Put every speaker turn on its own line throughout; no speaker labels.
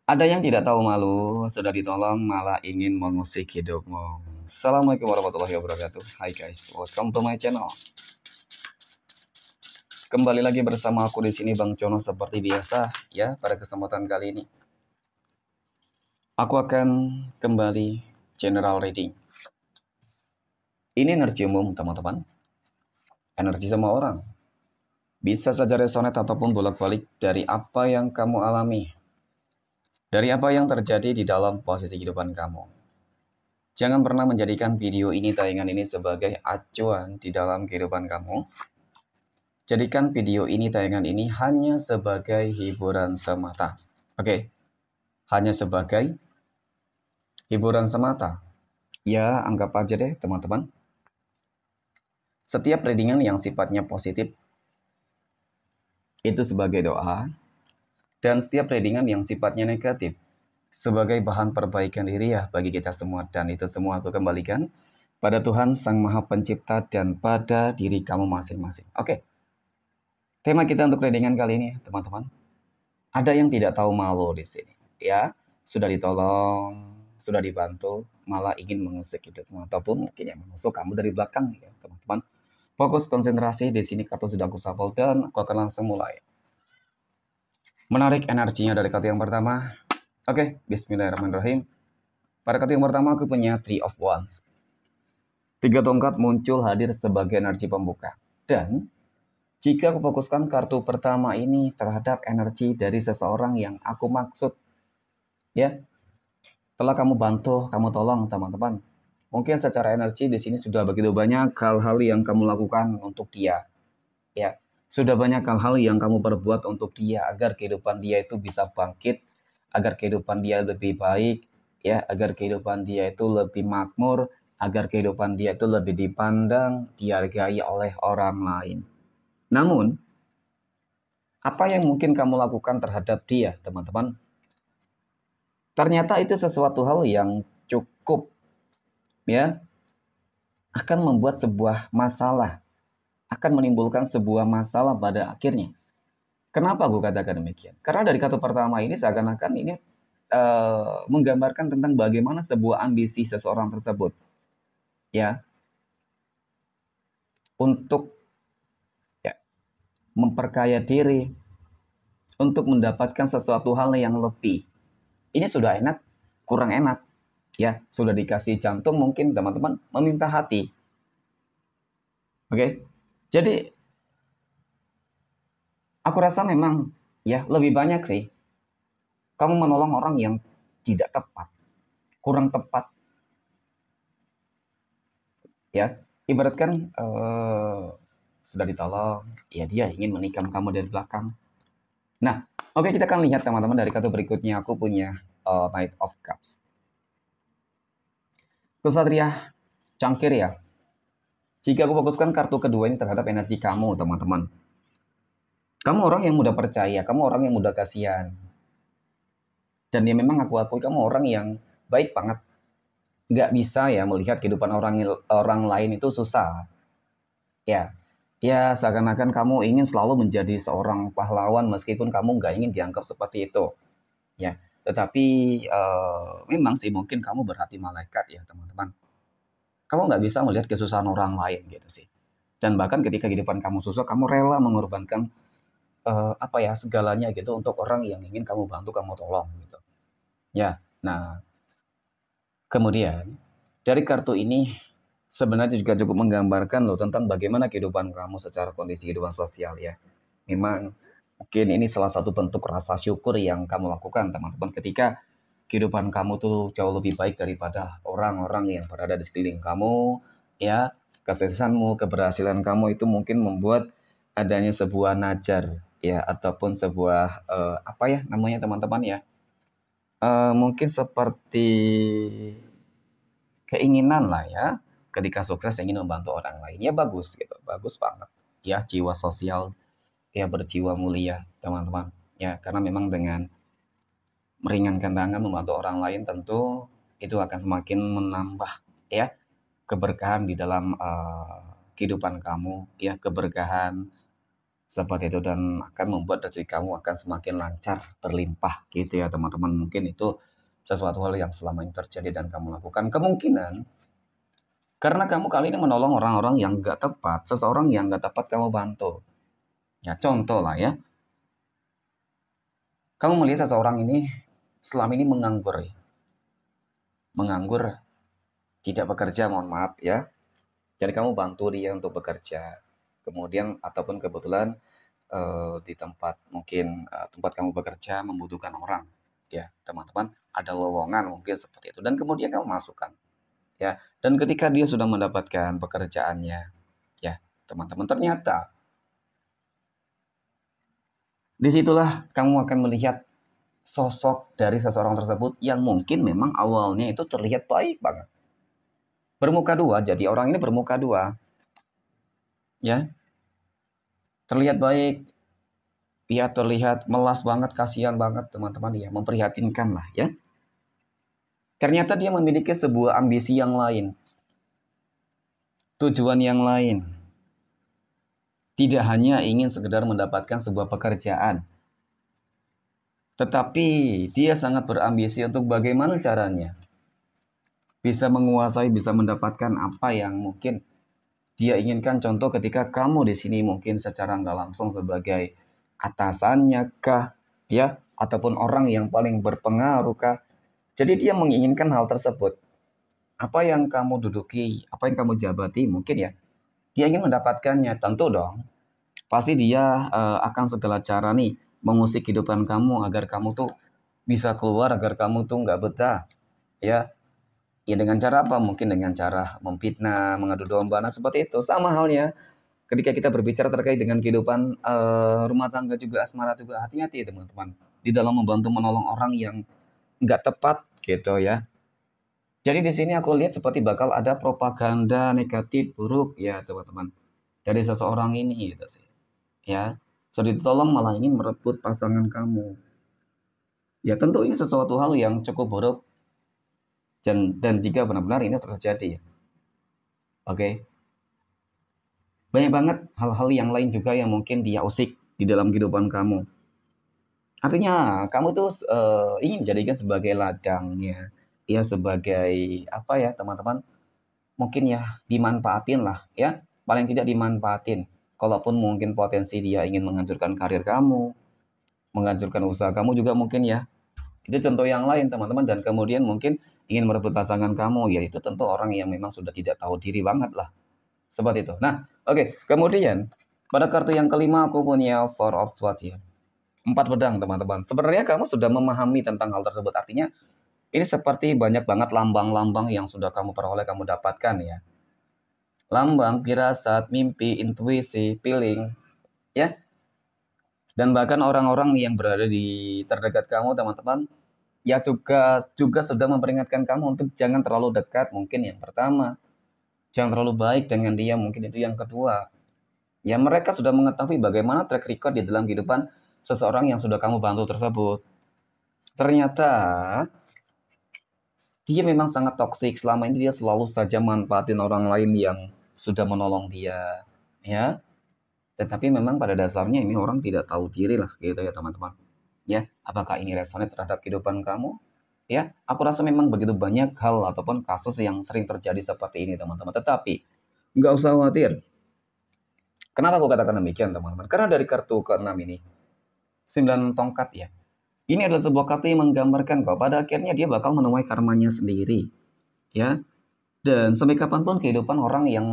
Ada yang tidak tahu malu, sudah ditolong malah ingin mengusik hidupmu. Assalamualaikum warahmatullahi wabarakatuh. Hai guys, welcome to my channel. Kembali lagi bersama aku di sini Bang Cono seperti biasa ya. Pada kesempatan kali ini aku akan kembali general reading. Ini energi umum teman-teman. Energi semua orang. Bisa saja resonate ataupun bolak-balik dari apa yang kamu alami. Dari apa yang terjadi di dalam posisi kehidupan kamu. Jangan pernah menjadikan video ini, tayangan ini sebagai acuan di dalam kehidupan kamu. Jadikan video ini, tayangan ini hanya sebagai hiburan semata. Oke, hanya sebagai hiburan semata. Ya, anggap aja deh teman-teman. Setiap readingan yang sifatnya positif itu sebagai doa. Dan setiap readingan yang sifatnya negatif sebagai bahan perbaikan diri ya bagi kita semua. Dan itu semua aku kembalikan pada Tuhan Sang Maha Pencipta dan pada diri kamu masing-masing. Oke. Tema kita untuk readingan kali ini, teman-teman. Ada yang tidak tahu malu di sini, ya. Sudah ditolong, sudah dibantu, malah ingin mengusik hidupmu ataupun mungkin yang menusuk kamu dari belakang, ya, teman-teman. Fokus konsentrasi di sini, kartu sudah aku shuffle dan aku akan langsung mulai. Menarik energinya dari kartu yang pertama. Oke, bismillahirrahmanirrahim. Pada kartu yang pertama aku punya Three of Wands. 3 tongkat muncul hadir sebagai energi pembuka. Dan jika aku fokuskan kartu pertama ini terhadap energi dari seseorang yang aku maksud, ya, telah kamu bantu, kamu tolong teman-teman. Mungkin secara energi di sini sudah begitu banyak hal-hal yang kamu lakukan untuk dia, ya. Sudah banyak hal-hal yang kamu perbuat untuk dia agar kehidupan dia itu bisa bangkit, agar kehidupan dia lebih baik, ya, agar kehidupan dia itu lebih makmur, agar kehidupan dia itu lebih dipandang, dihargai oleh orang lain. Namun, apa yang mungkin kamu lakukan terhadap dia, teman-teman? Ternyata itu sesuatu hal yang cukup, ya, akan membuat sebuah masalah, akan menimbulkan sebuah masalah pada akhirnya. Kenapa gue katakan demikian? Karena dari kata pertama ini seakan-akan ini menggambarkan tentang bagaimana sebuah ambisi seseorang tersebut, ya, untuk, ya, memperkaya diri, untuk mendapatkan sesuatu hal yang lebih. Ini sudah enak, kurang enak, ya, sudah dikasih jantung mungkin teman-teman meminta hati. Oke, jadi aku rasa memang ya lebih banyak sih kamu menolong orang yang tidak tepat, kurang tepat, ya. Ibaratkan sudah ditolong, ya dia ingin menikam kamu dari belakang. Nah, oke, kita akan lihat teman-teman dari kartu berikutnya. Aku punya Knight of Cups. Kesatria cangkir ya. Jika aku fokuskan kartu kedua ini terhadap energi kamu, teman-teman. Kamu orang yang mudah percaya, kamu orang yang mudah kasihan. Dan ya memang aku akui kamu orang yang baik banget. Nggak bisa ya melihat kehidupan orang lain itu susah. Ya, ya seakan-akan kamu ingin selalu menjadi seorang pahlawan meskipun kamu nggak ingin dianggap seperti itu. Ya, tetapi memang sih mungkin kamu berhati malaikat ya teman-teman. Kamu nggak bisa melihat kesusahan orang lain gitu sih. Dan bahkan ketika kehidupan kamu susah, kamu rela mengorbankan apa ya segalanya gitu untuk orang yang ingin kamu bantu, kamu tolong gitu. Ya, nah kemudian dari kartu ini sebenarnya juga cukup menggambarkan loh tentang bagaimana kehidupan kamu secara kondisi kehidupan sosial ya. Memang mungkin ini salah satu bentuk rasa syukur yang kamu lakukan teman-teman ketika kehidupan kamu tuh jauh lebih baik daripada orang-orang yang berada di sekeliling kamu, ya. Kesuksesanmu, keberhasilan kamu itu mungkin membuat adanya sebuah najar ya ataupun sebuah apa ya namanya teman-teman ya. Mungkin seperti keinginan lah ya, ketika sukses ingin membantu orang lain, ya bagus gitu, bagus banget. Ya, jiwa sosial, ya berjiwa mulia, teman-teman. Ya, karena memang dengan meringankan tangan membantu orang lain tentu itu akan semakin menambah ya keberkahan di dalam kehidupan kamu, ya keberkahan Seperti itu, dan akan membuat rezeki kamu akan semakin lancar, berlimpah gitu ya teman-teman. Mungkin itu sesuatu hal yang selama ini terjadi dan kamu lakukan. Kemungkinan karena kamu kali ini menolong orang-orang yang nggak tepat, seseorang yang nggak tepat kamu bantu. Ya contoh lah ya, kamu melihat seseorang ini selama ini menganggur ya. Menganggur, tidak bekerja, mohon maaf ya. Jadi kamu bantu dia untuk bekerja. Kemudian ataupun kebetulan di tempat mungkin tempat kamu bekerja membutuhkan orang, ya teman-teman, ada lowongan mungkin seperti itu, dan kemudian kamu masukkan, ya. Dan ketika dia sudah mendapatkan pekerjaannya, ya teman-teman, ternyata disitulah kamu akan melihat sosok dari seseorang tersebut yang mungkin memang awalnya itu terlihat baik banget, bermuka dua. Jadi orang ini bermuka dua, ya, terlihat baik, ya terlihat melas banget, kasihan banget teman-teman, ya memprihatinkan lah ya. Ternyata dia memiliki sebuah ambisi yang lain, tujuan yang lain. Tidak hanya ingin sekedar mendapatkan sebuah pekerjaan, tetapi dia sangat berambisi untuk bagaimana caranya bisa menguasai, bisa mendapatkan apa yang mungkin dia inginkan. Contoh ketika kamu di sini mungkin secara nggak langsung sebagai atasannya kah, ya, ataupun orang yang paling berpengaruh kah. Jadi dia menginginkan hal tersebut. Apa yang kamu duduki, apa yang kamu jabati, mungkin ya, dia ingin mendapatkannya. Tentu dong, pasti dia akan segala cara nih mengusik kehidupan kamu agar kamu tuh bisa keluar, agar kamu tuh nggak betah, ya. Ya dengan cara apa? Mungkin dengan cara memfitnah, mengadu domba, nah seperti itu. Sama halnya ketika kita berbicara terkait dengan kehidupan rumah tangga juga, asmara juga, hati-hati teman-teman di dalam membantu menolong orang yang nggak tepat gitu ya. Jadi di sini aku lihat seperti bakal ada propaganda negatif buruk ya teman-teman dari seseorang ini gitu sih. Ya, sudah ditolong malah ingin merebut pasangan kamu. Ya tentu ini sesuatu hal yang cukup buruk, dan jika benar-benar ini terjadi ya. Oke. Banyak banget hal-hal yang lain juga yang mungkin dia usik di dalam kehidupan kamu. Artinya kamu tuh ingin dijadikan sebagai ladangnya, ya sebagai apa ya teman-teman? Mungkin ya dimanfaatin lah ya, paling tidak dimanfaatin. Kalaupun mungkin potensi dia ingin menghancurkan karir kamu, menghancurkan usaha kamu juga mungkin ya. Itu contoh yang lain teman-teman, dan kemudian mungkin ingin merebut pasangan kamu, ya itu tentu orang yang memang sudah tidak tahu diri banget lah. Seperti itu. Nah, oke. Kemudian pada kartu yang kelima aku punya Four of Swords ya. 4 pedang teman-teman. Sebenarnya kamu sudah memahami tentang hal tersebut. Artinya ini seperti banyak banget lambang-lambang yang sudah kamu peroleh, kamu dapatkan ya. Lambang, firasat, mimpi, intuisi, feeling, ya. Dan bahkan orang-orang yang berada di terdekat kamu teman-teman, ya juga sudah memperingatkan kamu untuk jangan terlalu dekat, mungkin yang pertama. Jangan terlalu baik dengan dia, mungkin itu yang kedua. Ya mereka sudah mengetahui bagaimana track record di dalam kehidupan seseorang yang sudah kamu bantu tersebut. Ternyata dia memang sangat toksik. Selama ini dia selalu saja manfaatin orang lain yang sudah menolong dia, ya. Tetapi memang pada dasarnya ini orang tidak tahu diri lah, gitu ya teman-teman. Ya, apakah ini resonate terhadap kehidupan kamu? Ya, aku rasa memang begitu banyak hal ataupun kasus yang sering terjadi seperti ini teman-teman. Tetapi nggak usah khawatir. Kenapa aku katakan demikian teman-teman? Karena dari kartu ke-6 ini, 9 tongkat ya. Ini adalah sebuah kartu yang menggambarkan bahwa pada akhirnya dia bakal menuai karmanya sendiri, ya. Dan sampai kapanpun kehidupan orang yang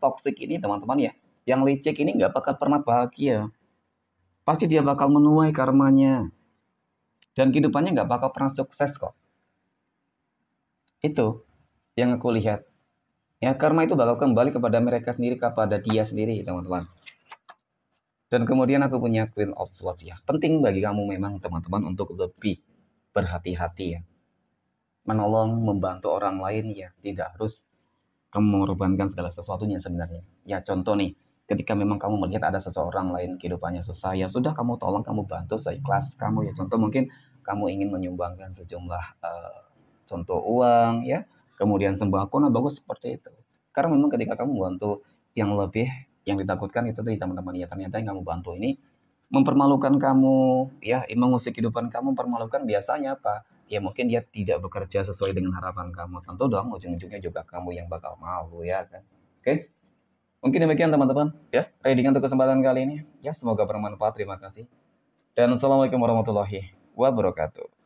toksik ini teman-teman ya, yang licik ini nggak bakal pernah bahagia. Pasti dia bakal menuai karmanya. Dan kehidupannya nggak bakal pernah sukses kok. Itu yang aku lihat. Ya, karma itu bakal kembali kepada mereka sendiri, kepada dia sendiri teman-teman. Dan kemudian aku punya Queen of Swords ya. Penting bagi kamu memang teman-teman untuk lebih berhati-hati ya. Menolong, membantu orang lain ya. Tidak harus kamu mengorbankan segala sesuatunya sebenarnya. Ya contoh nih, ketika memang kamu melihat ada seseorang lain kehidupannya susah, ya sudah kamu tolong, kamu bantu seikhlas kamu ya. Contoh mungkin kamu ingin menyumbangkan sejumlah contoh uang ya, kemudian sembako, nah bagus seperti itu. Karena memang ketika kamu bantu yang lebih Yang ditakutkan itu tadi teman-teman, ya ternyata yang kamu bantu ini mempermalukan kamu, ya mengusik kehidupan kamu, mempermalukan. Biasanya apa? Ya mungkin dia tidak bekerja sesuai dengan harapan kamu. Tentu dong ujung-ujungnya juga kamu yang bakal malu ya kan. Oke, mungkin demikian teman-teman ya reading untuk kesempatan kali ini. Ya semoga bermanfaat. Terima kasih. Dan assalamualaikum warahmatullahi wabarakatuh.